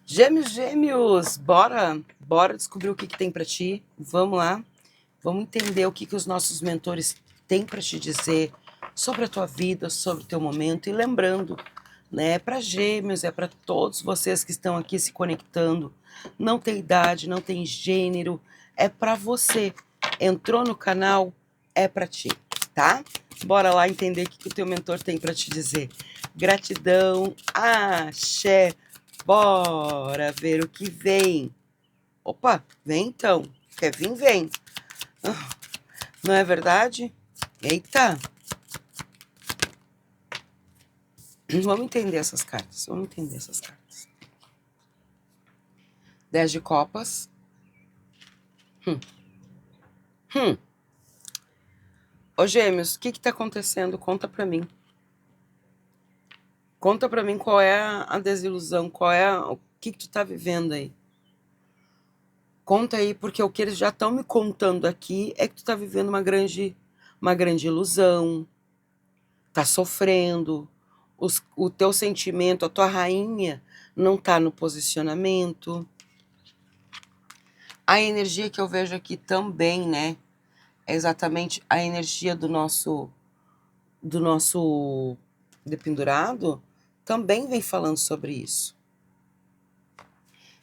Gêmeos, gêmeos, bora descobrir o que tem para ti. Vamos lá, vamos entender o que os nossos mentores têm para te dizer sobre a tua vida, sobre o teu momento. E lembrando, né, é para gêmeos, é para todos vocês que estão aqui se conectando. Não tem idade, não tem gênero, é para você. Entrou no canal, é para ti, tá? Bora lá entender o que o teu mentor tem para te dizer. Gratidão, axé. Bora ver o que vem. Opa, vem então. Quer vir, vem. Não é verdade? Eita. Vamos entender essas cartas. 10 de copas. Ô, gêmeos, o que tá acontecendo? Conta pra mim. Conta pra mim qual é a desilusão, o que tu tá vivendo aí. Conta aí, porque o que eles já estão me contando aqui é que tu tá vivendo uma grande ilusão, tá sofrendo, o teu sentimento, a tua rainha não tá no posicionamento. A energia que eu vejo aqui também, né, é exatamente a energia do nosso dependurado, também vem falando sobre isso.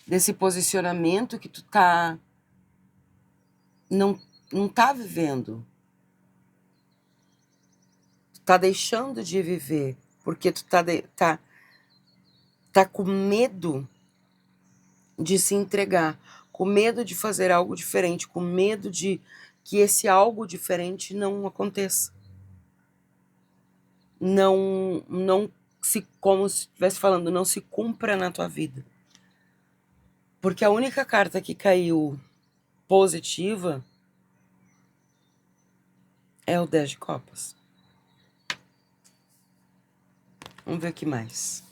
Desse posicionamento que tu tá não tá vivendo. Tu tá deixando de viver, porque tu tá com medo de se entregar, com medo de fazer algo diferente, com medo de que esse algo diferente não aconteça. Não se, como se estivesse falando, não se cumpra na tua vida. Porque a única carta que caiu positiva é o 10 de copas. Vamos ver o que mais.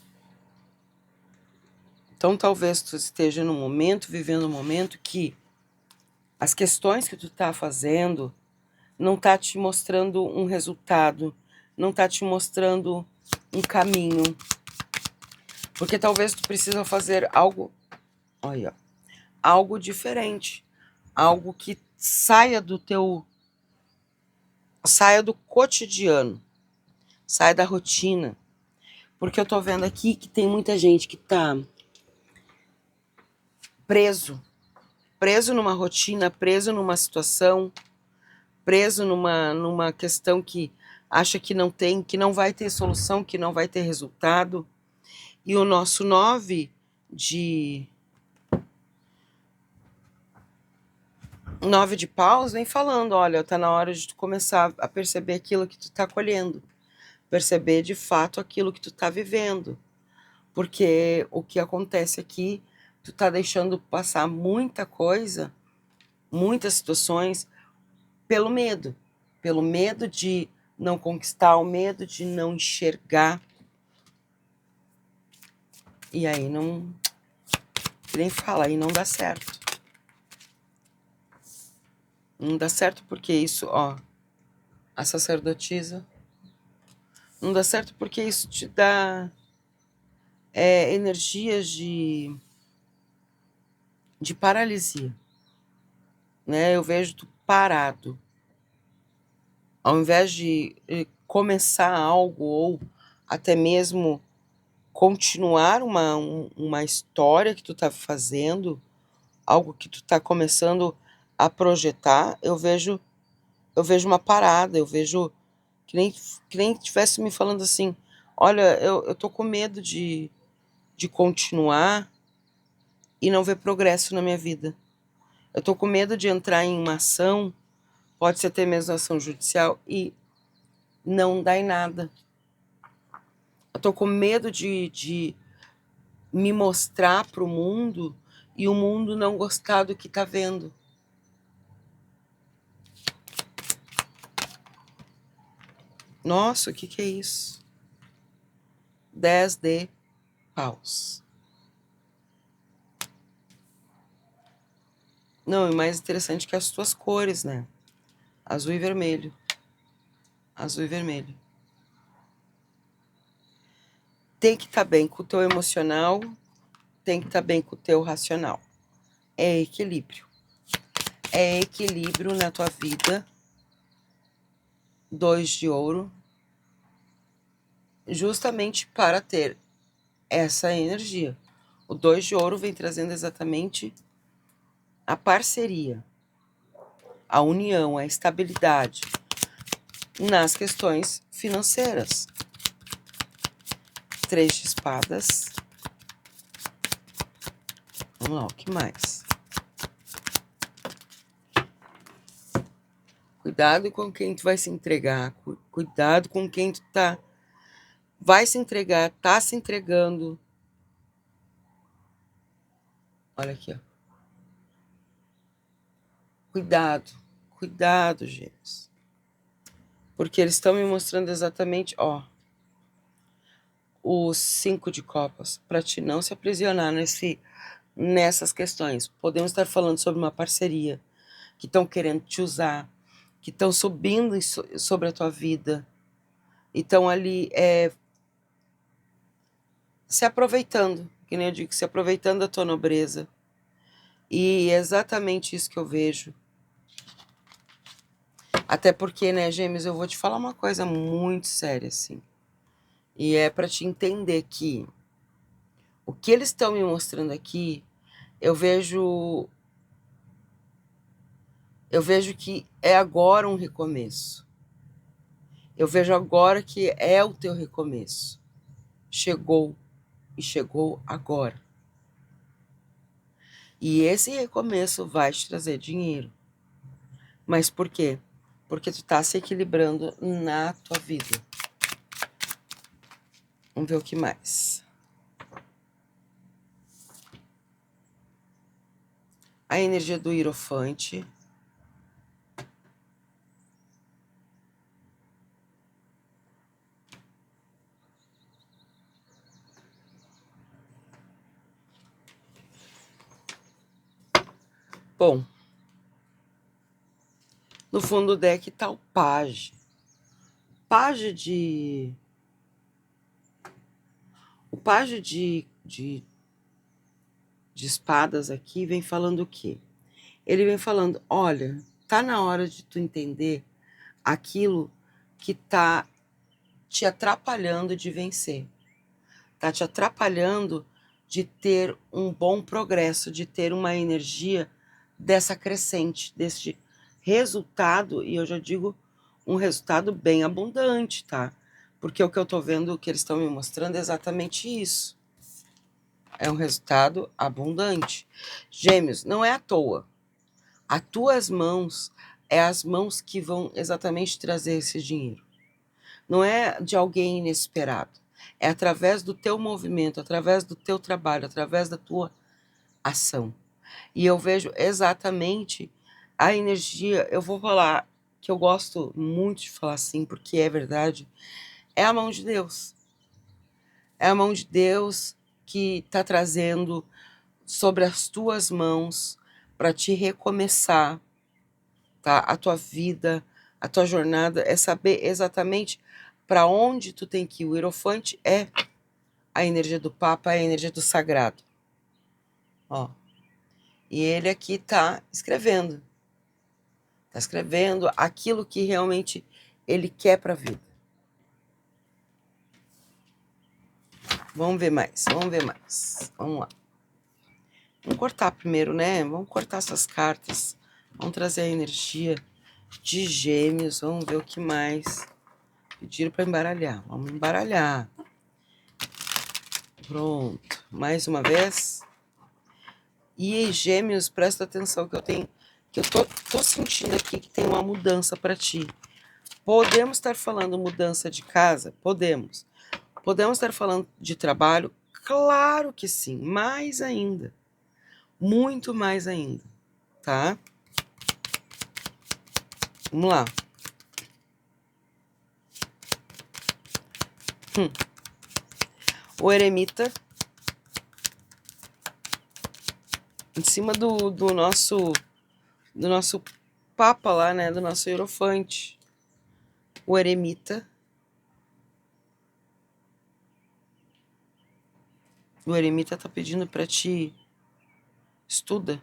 Então talvez tu esteja num momento, vivendo um momento que as questões que tu tá fazendo não tá te mostrando um resultado, não tá te mostrando um caminho. Porque talvez tu precisa fazer algo, olha, algo diferente, algo que saia do cotidiano, saia da rotina. Porque eu tô vendo aqui que tem muita gente que tá preso numa rotina, preso numa situação, preso numa questão que acha que não vai ter solução, que não vai ter resultado. E o nosso 9 de paus vem falando, olha, tá na hora de tu começar a perceber aquilo que tu tá colhendo, perceber de fato aquilo que tu tá vivendo, porque o que acontece aqui, tu tá deixando passar muita coisa, muitas situações, pelo medo de não conquistar, o medo de não enxergar, e aí não, nem fala, aí não dá certo. Não dá certo porque isso, ó, a sacerdotisa, não dá certo porque isso te dá energias de paralisia, né? Eu vejo tu parado. Ao invés de começar algo ou até mesmo continuar uma história que tu tá fazendo, algo que tu tá começando a projetar, eu vejo uma parada, eu vejo que nem tivesse me falando assim, olha, eu tô com medo de continuar e não ver progresso na minha vida. Eu tô com medo de entrar em uma ação, pode ser até mesmo ação judicial, e não dar em nada. Eu tô com medo de me mostrar pro mundo e o mundo não gostar do que tá vendo. Nossa, o que é isso? 10 de paus. Não, e mais interessante que as tuas cores, né? Azul e vermelho. Azul e vermelho. Tem que estar bem com o teu emocional, tem que estar bem com o teu racional. É equilíbrio. É equilíbrio na tua vida. 2 de ouro. Justamente para ter essa energia. O 2 de ouro vem trazendo exatamente a parceria, a união, a estabilidade nas questões financeiras. 3 de espadas. Vamos lá, o que mais? Cuidado com quem tu vai se entregar. Cuidado com quem tu vai se entregar, tá se entregando. Olha aqui, ó. Cuidado, cuidado, gêmeos. Porque eles estão me mostrando exatamente, ó, o 5 de copas, para te não se aprisionar nessas questões. Podemos estar falando sobre uma parceria, que estão querendo te usar, que estão subindo sobre a tua vida, e estão ali se aproveitando, que nem eu digo, se aproveitando da tua nobreza. E é exatamente isso que eu vejo. Até porque, né, gêmeos, eu vou te falar uma coisa muito séria, assim. E é para te entender que o que eles estão me mostrando aqui, eu vejo que é agora um recomeço. Eu vejo agora que é o teu recomeço. Chegou, e chegou agora. E esse recomeço vai te trazer dinheiro. Mas por quê? Porque tu tá se equilibrando na tua vida. Vamos ver o que mais. A energia do hierofante. Bom, no fundo do deck tá o Page. O Page de espadas aqui vem falando o quê? Ele vem falando, olha, tá na hora de tu entender aquilo que tá te atrapalhando de vencer. Tá te atrapalhando de ter um bom progresso, de ter uma energia dessa crescente, desse resultado, e eu já digo um resultado bem abundante, tá? Porque o que eu tô vendo, o que eles estão me mostrando é exatamente isso. É um resultado abundante. Gêmeos, não é à toa. As tuas mãos é as mãos que vão exatamente trazer esse dinheiro. Não é de alguém inesperado. É através do teu movimento, através do teu trabalho, através da tua ação. E eu vejo exatamente a energia, eu vou falar que eu gosto muito de falar assim, porque é verdade, é a mão de Deus. É a mão de Deus que está trazendo sobre as tuas mãos para te recomeçar, tá? A tua vida, a tua jornada, é saber exatamente para onde tu tem que ir. O hierofante é a energia do Papa, é a energia do sagrado. Ó. E ele aqui tá escrevendo. Tá escrevendo aquilo que realmente ele quer para a vida. Vamos ver mais, vamos ver mais. Vamos lá. Vamos cortar primeiro, né? Vamos cortar essas cartas. Vamos trazer a energia de Gêmeos. Vamos ver o que mais. Pediram para embaralhar. Vamos embaralhar. Pronto. Mais uma vez. E Gêmeos, presta atenção que eu tô sentindo aqui que tem uma mudança para ti. Podemos estar falando mudança de casa? Podemos. Podemos estar falando de trabalho? Claro que sim. Mais ainda. Muito mais ainda. Tá? Vamos lá. O eremita. Em cima do nosso papa lá, né? Do nosso hierofante. O eremita. O eremita tá pedindo para ti, estuda.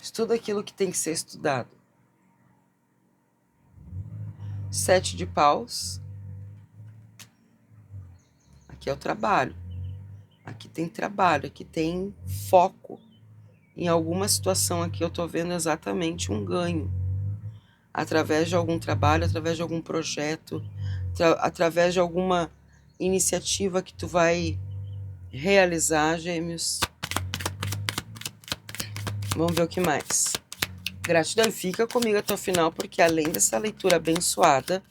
Estuda aquilo que tem que ser estudado. 7 de paus. Aqui é o trabalho. Aqui tem trabalho, aqui tem foco. Em alguma situação aqui eu tô vendo exatamente um ganho. Através de algum trabalho, através de algum projeto, através de alguma iniciativa que tu vai realizar, Gêmeos. Vamos ver o que mais. Gratidão, fica comigo até o final, porque além dessa leitura abençoada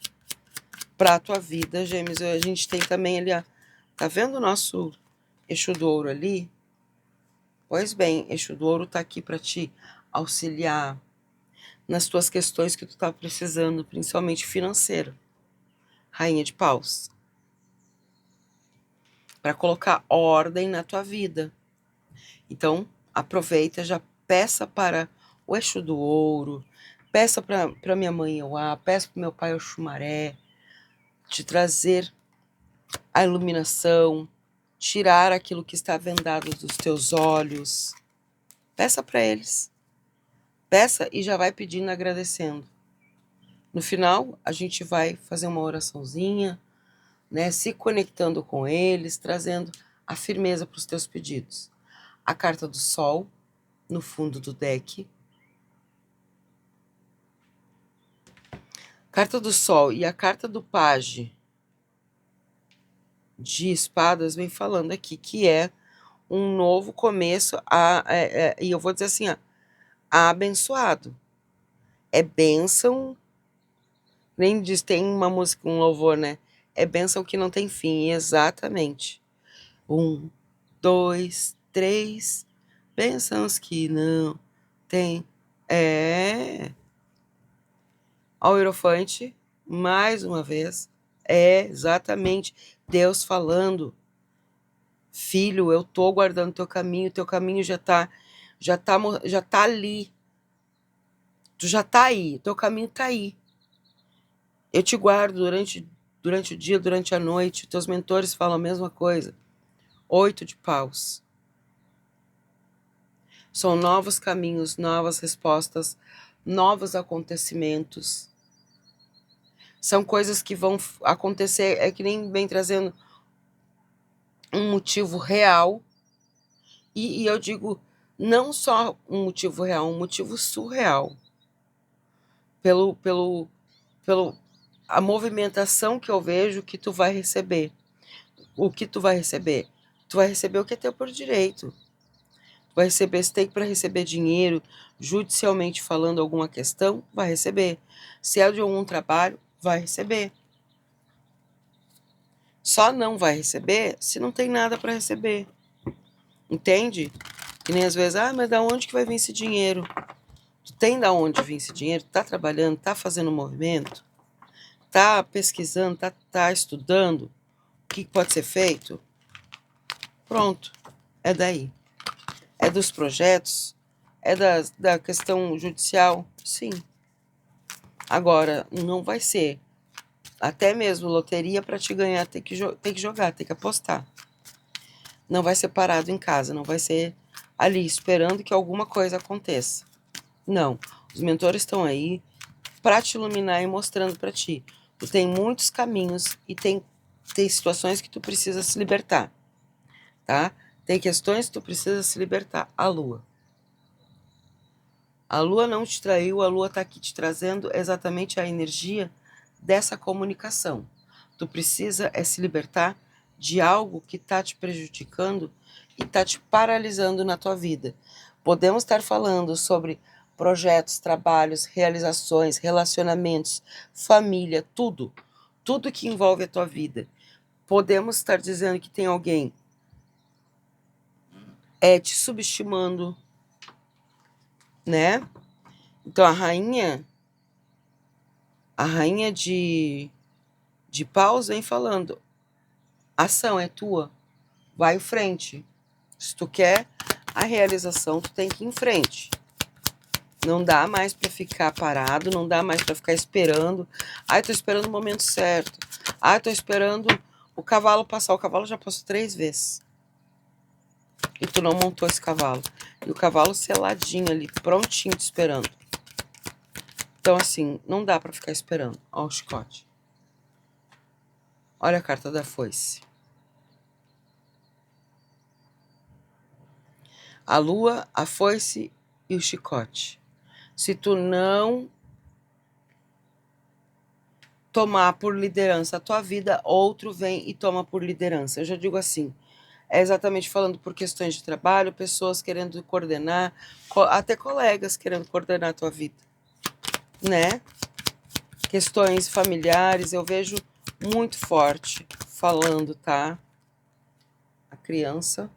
para a tua vida, Gêmeos, a gente tem também ali, tá vendo o nosso eixo do ouro ali? Pois bem, eixo do ouro tá aqui para te auxiliar nas tuas questões que tu tá precisando, principalmente financeiro. Rainha de paus. Para colocar ordem na tua vida. Então, aproveita, já peça para o eixo do ouro, peça para minha mãe Euá, peça para meu pai Oxumaré, te trazer a iluminação, tirar aquilo que está vendado dos teus olhos. Peça para eles. Peça e já vai pedindo, agradecendo. No final, a gente vai fazer uma oraçãozinha, né, se conectando com eles, trazendo a firmeza para os teus pedidos. A carta do Sol, no fundo do deck. Carta do Sol e a carta do Page de Espadas vem falando aqui que é um novo começo, e eu vou dizer assim, abençoado. É bênção, nem diz, tem uma música, um louvor, né? É bênção que não tem fim, exatamente. 1, 2, 3, bênçãos que não tem. Ao Hierofante, mais uma vez, exatamente Deus falando, filho, eu tô guardando teu caminho já tá ali, tu já tá aí, teu caminho tá aí. Eu te guardo durante o dia, durante a noite, teus mentores falam a mesma coisa. 8 de paus. São novos caminhos, novas respostas, novos acontecimentos. São coisas que vão acontecer, é que nem vem trazendo um motivo real, e eu digo não só um motivo real, um motivo surreal, pelo a movimentação que eu vejo que tu vai receber. O que tu vai receber? Tu vai receber o que é teu por direito. Tu vai receber, se tem para receber dinheiro, judicialmente falando alguma questão, vai receber. Se é de algum trabalho, vai receber. Só não vai receber se não tem nada para receber. Entende? Que nem às vezes, mas da onde que vai vir esse dinheiro? Tu tem da onde vir esse dinheiro? Tá trabalhando, tá fazendo movimento? Tá pesquisando, tá estudando o que pode ser feito? Pronto, é daí. É dos projetos? É da questão judicial? Sim. Agora, não vai ser. Até mesmo loteria para te ganhar, tem que jogar, tem que apostar. Não vai ser parado em casa, não vai ser ali esperando que alguma coisa aconteça. Não, os mentores estão aí para te iluminar e mostrando para ti. Tu tem muitos caminhos e tem situações que tu precisa se libertar, tá? Tem questões que tu precisa se libertar. A Lua. A Lua não te traiu, a Lua tá aqui te trazendo exatamente a energia dessa comunicação. Tu precisa se libertar de algo que tá te prejudicando e tá te paralisando na tua vida. Podemos estar falando sobre projetos, trabalhos, realizações, relacionamentos, família, tudo. Tudo que envolve a tua vida. Podemos estar dizendo que tem alguém te subestimando, né? Então a rainha de paus vem falando, ação é tua, vai em frente. Se tu quer a realização, tu tem que ir em frente. Não dá mais para ficar parado, não dá mais para ficar esperando. Tô esperando o momento certo. Tô esperando o cavalo passar. O cavalo já passou 3 vezes. E tu não montou esse cavalo. E o cavalo seladinho ali, prontinho te esperando. Então, assim, não dá pra ficar esperando. Ó o chicote. Olha a carta da foice. A lua, a foice e o chicote. Se tu não tomar por liderança a tua vida, outro vem e toma por liderança. Eu já digo assim, é exatamente falando por questões de trabalho, pessoas querendo coordenar, até colegas querendo coordenar a tua vida, né? Questões familiares, eu vejo muito forte falando, tá? A criança.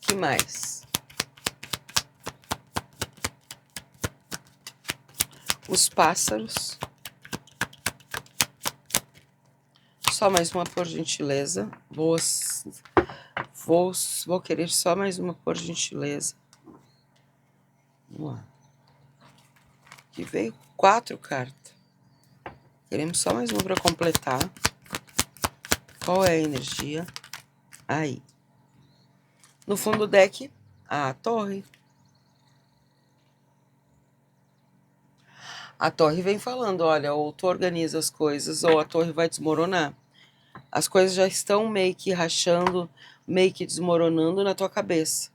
Que mais? Os pássaros. Só mais uma, por gentileza. Vou querer só mais uma, por gentileza. Vamos lá. Aqui veio 4 cartas. Queremos só mais uma para completar. Qual é a energia? Aí. No fundo do deck, a torre. A torre vem falando, olha, ou tu organiza as coisas, ou a torre vai desmoronar. As coisas já estão meio que rachando, meio que desmoronando na tua cabeça.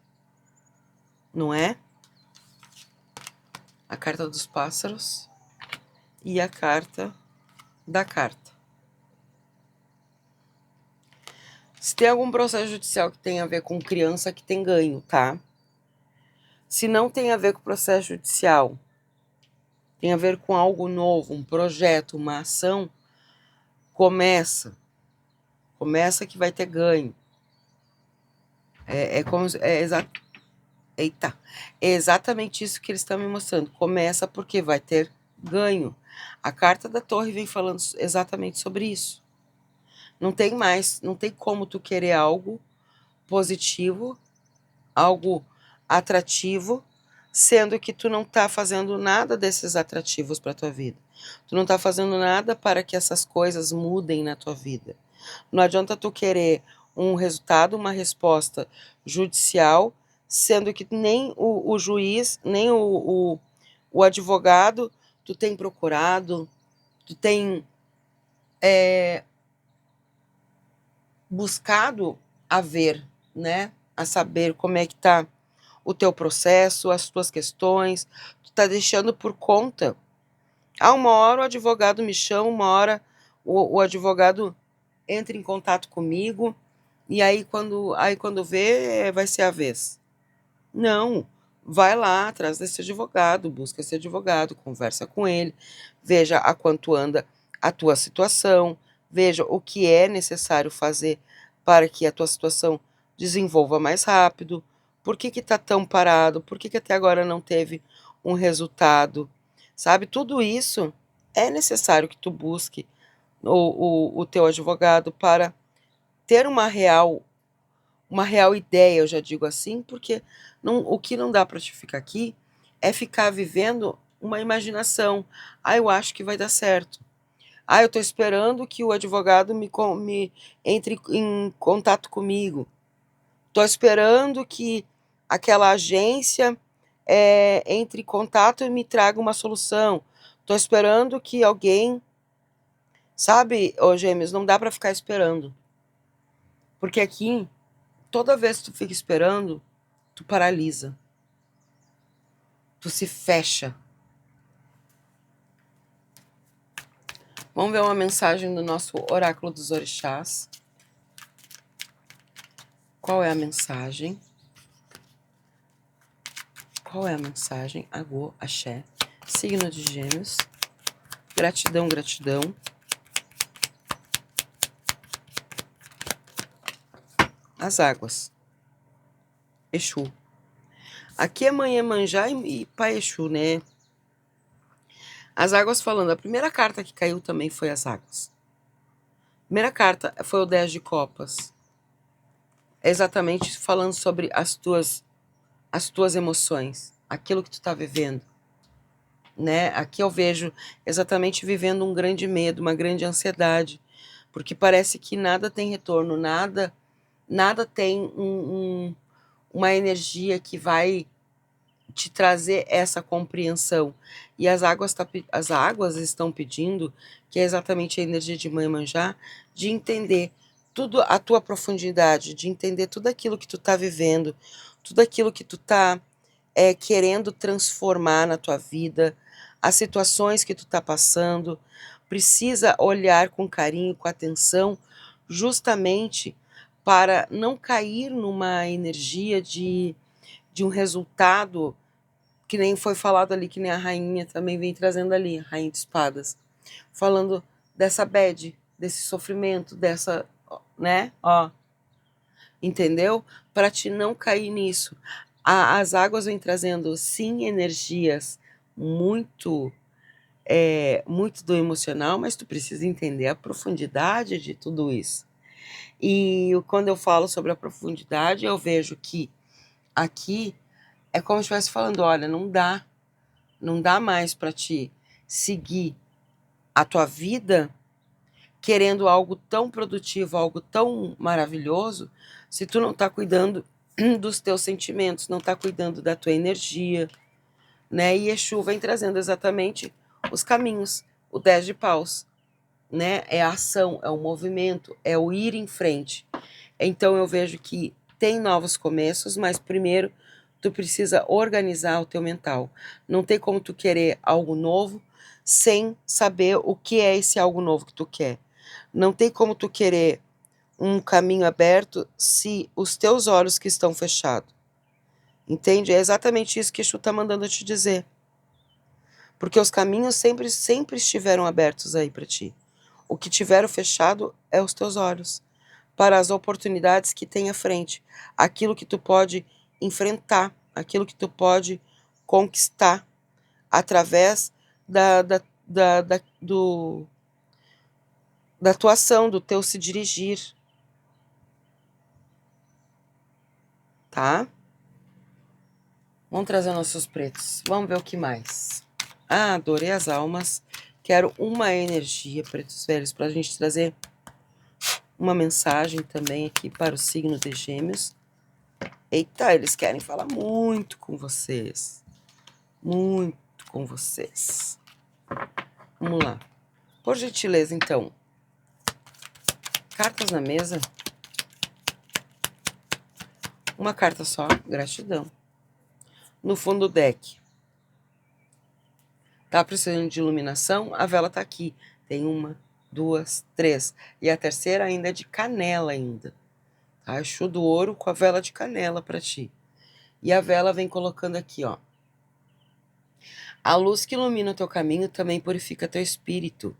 Não é? A carta dos pássaros e a carta da carta. Se tem algum processo judicial que tem a ver com criança, que tem ganho, tá? Se não tem a ver com processo judicial, tem a ver com algo novo, um projeto, uma ação, começa que vai ter ganho. É exatamente isso que eles estão me mostrando. Começa porque vai ter ganho. A carta da torre vem falando exatamente sobre isso. Não tem mais, não tem como tu querer algo positivo, algo atrativo, sendo que tu não tá fazendo nada desses atrativos para tua vida. Tu não tá fazendo nada para que essas coisas mudem na tua vida. Não adianta tu querer um resultado, uma resposta judicial, sendo que nem o juiz, nem o advogado, tu tem procurado, tu tem buscado a ver, né? A saber como é que tá o teu processo, as tuas questões, tu tá deixando por conta. Uma hora o advogado me chama, uma hora o advogado entra em contato comigo, e aí quando vê, vai ser a vez. Não, vai lá atrás desse advogado, busca esse advogado, conversa com ele, veja a quanto anda a tua situação, veja o que é necessário fazer para que a tua situação desenvolva mais rápido, por que que tá tão parado, por que que até agora não teve um resultado, sabe? Tudo isso é necessário que tu busque o teu advogado para ter uma real ideia, eu já digo assim, porque o que não dá para te ficar aqui é ficar vivendo uma imaginação. Eu acho que vai dar certo. Eu estou esperando que o advogado me entre em contato comigo. Estou esperando que aquela agência entre em contato e me traga uma solução. Estou esperando que alguém, sabe, ô Gêmeos, não dá para ficar esperando. Porque aqui, toda vez que tu fica esperando, tu paralisa. Tu se fecha. Vamos ver uma mensagem do nosso oráculo dos orixás. Qual é a mensagem? Qual é a mensagem? Agô, axé. Signo de Gêmeos. Gratidão, gratidão. As águas. Exu. Aqui é Mãe Iemanjá e Pai Exu, né? As águas falando. A primeira carta que caiu também foi as águas. A primeira carta foi o 10 de copas. É exatamente falando sobre as tuas emoções, aquilo que tu tá vivendo, né? Aqui eu vejo exatamente vivendo um grande medo, uma grande ansiedade, porque parece que nada tem retorno, nada tem uma energia que vai te trazer essa compreensão. E as águas estão pedindo, que é exatamente a energia de Iemanjá, de entender tudo, a tua profundidade, de entender tudo aquilo que tu tá vivendo, tudo aquilo que tu tá querendo transformar na tua vida, as situações que tu tá passando. Precisa olhar com carinho, com atenção, justamente para não cair numa energia de um resultado que nem foi falado ali, que nem a rainha também vem trazendo ali, a rainha de espadas, falando dessa bad, desse sofrimento, dessa, né, ó, entendeu? Para te não cair nisso. As águas vêm trazendo, sim, energias muito, muito do emocional, mas tu precisa entender a profundidade de tudo isso. E quando eu falo sobre a profundidade, eu vejo que aqui é como se estivesse falando, olha, não dá mais para te seguir a tua vida querendo algo tão produtivo, algo tão maravilhoso, se tu não tá cuidando dos teus sentimentos, não tá cuidando da tua energia, né? E Exu vem trazendo exatamente os caminhos, o 10 de paus, né? É a ação, é o movimento, é o ir em frente. Então eu vejo que tem novos começos, mas primeiro tu precisa organizar o teu mental. Não tem como tu querer algo novo sem saber o que é esse algo novo que tu quer. Não tem como tu querer um caminho aberto se os teus olhos que estão fechados. Entende? É exatamente isso que Exu está mandando eu te dizer. Porque os caminhos sempre estiveram abertos aí para ti. O que tiveram fechado é os teus olhos para as oportunidades que tem à frente, aquilo que tu pode enfrentar, aquilo que tu pode conquistar através da tua ação, do teu se dirigir, tá? Vamos trazer nossos pretos, vamos ver o que mais. Ah, adorei as almas, quero uma energia, pretos velhos, para a gente trazer uma mensagem também aqui para o signo de Gêmeos. Eita, eles querem falar muito com vocês. Muito com vocês. Vamos lá. Por gentileza, então. Cartas na mesa. Uma carta só, gratidão. No fundo do deck. Tá precisando de iluminação? A vela tá aqui. Tem uma, duas, três. E a terceira ainda é de canela ainda. Tá? Exu do ouro com a vela de canela para ti. E a vela vem colocando aqui, ó. A luz que ilumina o teu caminho também purifica teu espírito.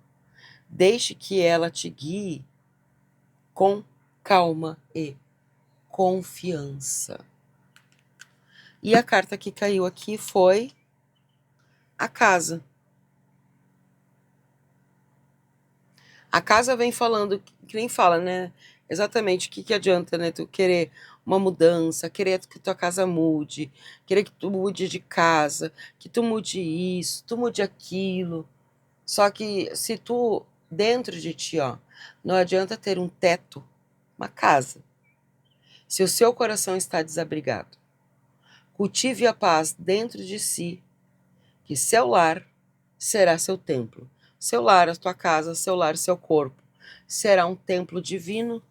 Deixe que ela te guie com calma e confiança. E a carta que caiu aqui foi a casa. A casa vem falando, que nem fala, né? Exatamente o que adianta, né? Tu querer uma mudança, querer que tua casa mude, querer que tu mude de casa, que tu mude isso, tu mude aquilo. Só que se tu, dentro de ti, ó, não adianta ter um teto, uma casa, se o seu coração está desabrigado. Cultive a paz dentro de si, que seu lar será seu templo. Seu lar, a tua casa, seu lar, seu corpo, será um templo divino,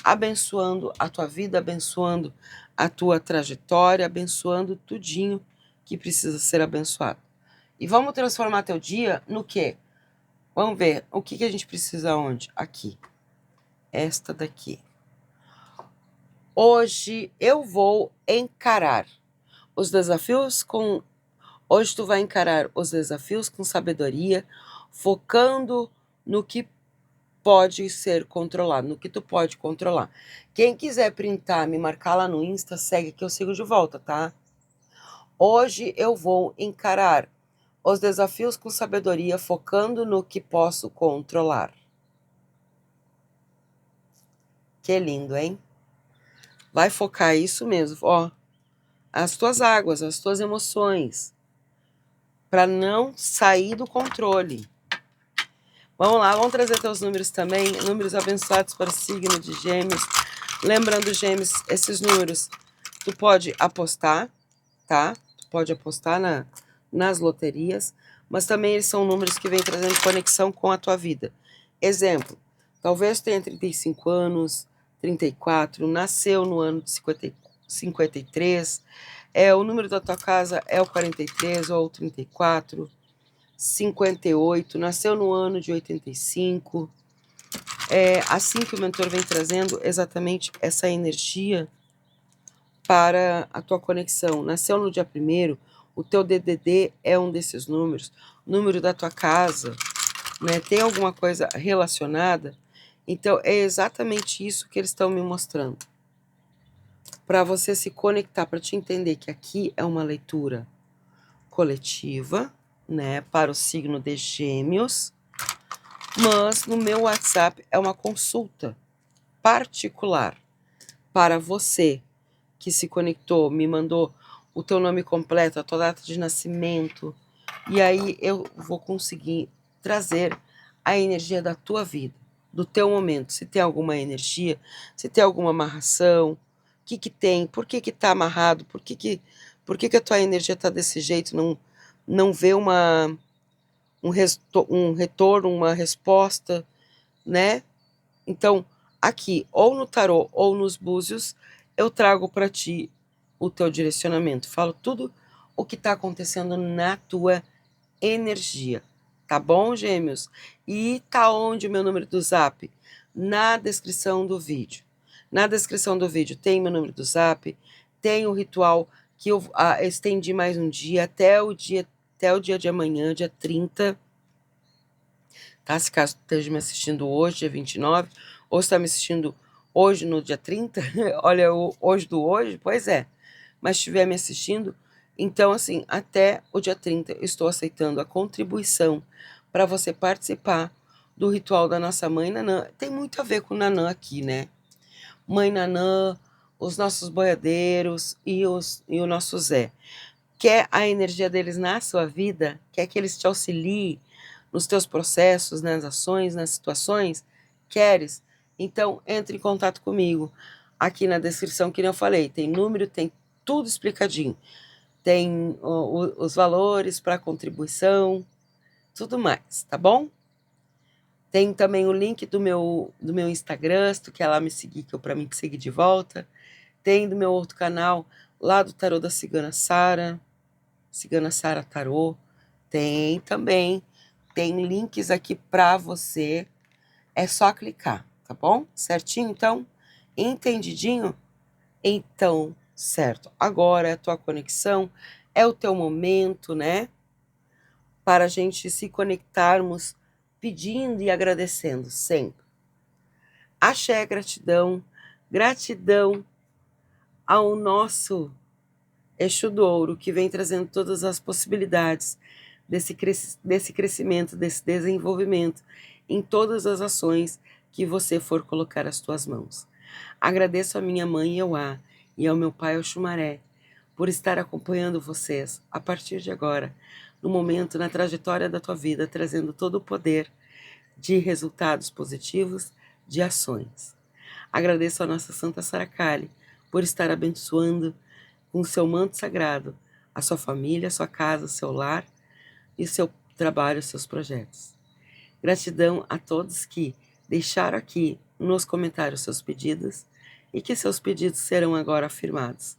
abençoando a tua vida, abençoando a tua trajetória, abençoando tudinho que precisa ser abençoado. E vamos transformar teu dia no quê? Vamos ver, o que a gente precisa onde? Aqui. Esta daqui. Hoje eu vou encarar os desafios com... Hoje tu vai encarar os desafios com sabedoria, focando no que pode ser controlado, no que tu pode controlar. Quem quiser printar, me marcar lá no Insta, segue que eu sigo de volta, tá? Hoje eu vou encarar os desafios com sabedoria, focando no que posso controlar. Que lindo, hein? Vai focar isso mesmo, ó. As tuas águas, as tuas emoções, para não sair do controle. Vamos lá, vamos trazer teus números também, números abençoados para o signo de Gêmeos. Lembrando, Gêmeos, esses números tu pode apostar, tá? Tu pode apostar nas loterias, mas também eles são números que vêm trazendo conexão com a tua vida. Exemplo, talvez tenha 35 anos, 34, nasceu no ano de 53, o número da tua casa é o 43 ou o 34, 58, nasceu no ano de 85. Assim que o mentor vem trazendo exatamente essa energia para a tua conexão. Nasceu no dia 1º, o teu DDD é um desses números, número da tua casa, né? Tem alguma coisa relacionada? Então, é exatamente isso que eles estão me mostrando. Para você se conectar, para te entender que aqui é uma leitura coletiva, né, para o signo de Gêmeos, mas no meu WhatsApp é uma consulta particular para você que se conectou, me mandou o teu nome completo, a tua data de nascimento, e aí eu vou conseguir trazer a energia da tua vida, do teu momento, se tem alguma energia, se tem alguma amarração, o que tem, por que tá amarrado, por que a tua energia tá desse jeito, não vê um retorno, uma resposta, né? Então, aqui, ou no tarô ou nos búzios, eu trago para ti o teu direcionamento. Falo tudo o que está acontecendo na tua energia. Tá bom, Gêmeos? E tá onde o meu número do Zap? Na descrição do vídeo. Na descrição do vídeo tem meu número do Zap, tem o ritual que eu estendi mais um dia, até o dia de amanhã, dia 30. Tá? Se caso esteja me assistindo hoje, dia 29, ou está me assistindo hoje no dia 30, olha, hoje do hoje, pois é, mas estiver me assistindo, então assim, até o dia 30 eu estou aceitando a contribuição para você participar do ritual da nossa mãe Nanã. Tem muito a ver com Nanã aqui, né? Mãe Nanã, os nossos boiadeiros e o nosso Zé. Quer a energia deles na sua vida? Quer que eles te auxiliem nos teus processos, nas ações, nas situações? Queres? Então, entre em contato comigo. Aqui na descrição, que nem eu falei, tem número, tem tudo explicadinho. Tem os valores para contribuição, tudo mais, tá bom? Tem também o link do meu Instagram, se tu quer lá me seguir, que eu para mim te seguir de volta. Tem do meu outro canal, lá do Tarô da Cigana Sara, Cigana Sara Tarô. Tem também, tem links aqui para você, é só clicar, tá bom? Certinho, então? Entendidinho? Então, certo. Agora é a tua conexão, é o teu momento, né? Para a gente se conectarmos pedindo e agradecendo sempre. Axé, gratidão, gratidão ao nosso Exu do Ouro, que vem trazendo todas as possibilidades desse crescimento, desse desenvolvimento em todas as ações que você for colocar as tuas mãos. Agradeço a minha mãe Euá e ao meu pai Oxumaré por estar acompanhando vocês a partir de agora, no momento, na trajetória da tua vida, trazendo todo o poder de resultados positivos, de ações. Agradeço a nossa Santa Saracali por estar abençoando com o seu manto sagrado a sua família, a sua casa, o seu lar e o seu trabalho, os seus projetos. Gratidão a todos que deixaram aqui nos comentários seus pedidos e que seus pedidos serão agora afirmados.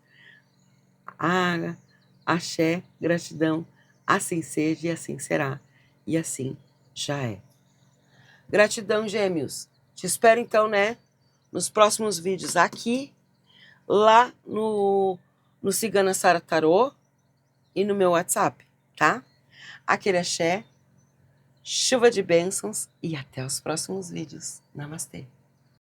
Axé, gratidão, assim seja e assim será, e assim já é. Gratidão, Gêmeos. Te espero então, né, nos próximos vídeos aqui, lá no Cigana Sara Tarô e no meu WhatsApp, tá? Aquele axé, chuva de bênçãos e até os próximos vídeos. Namastê.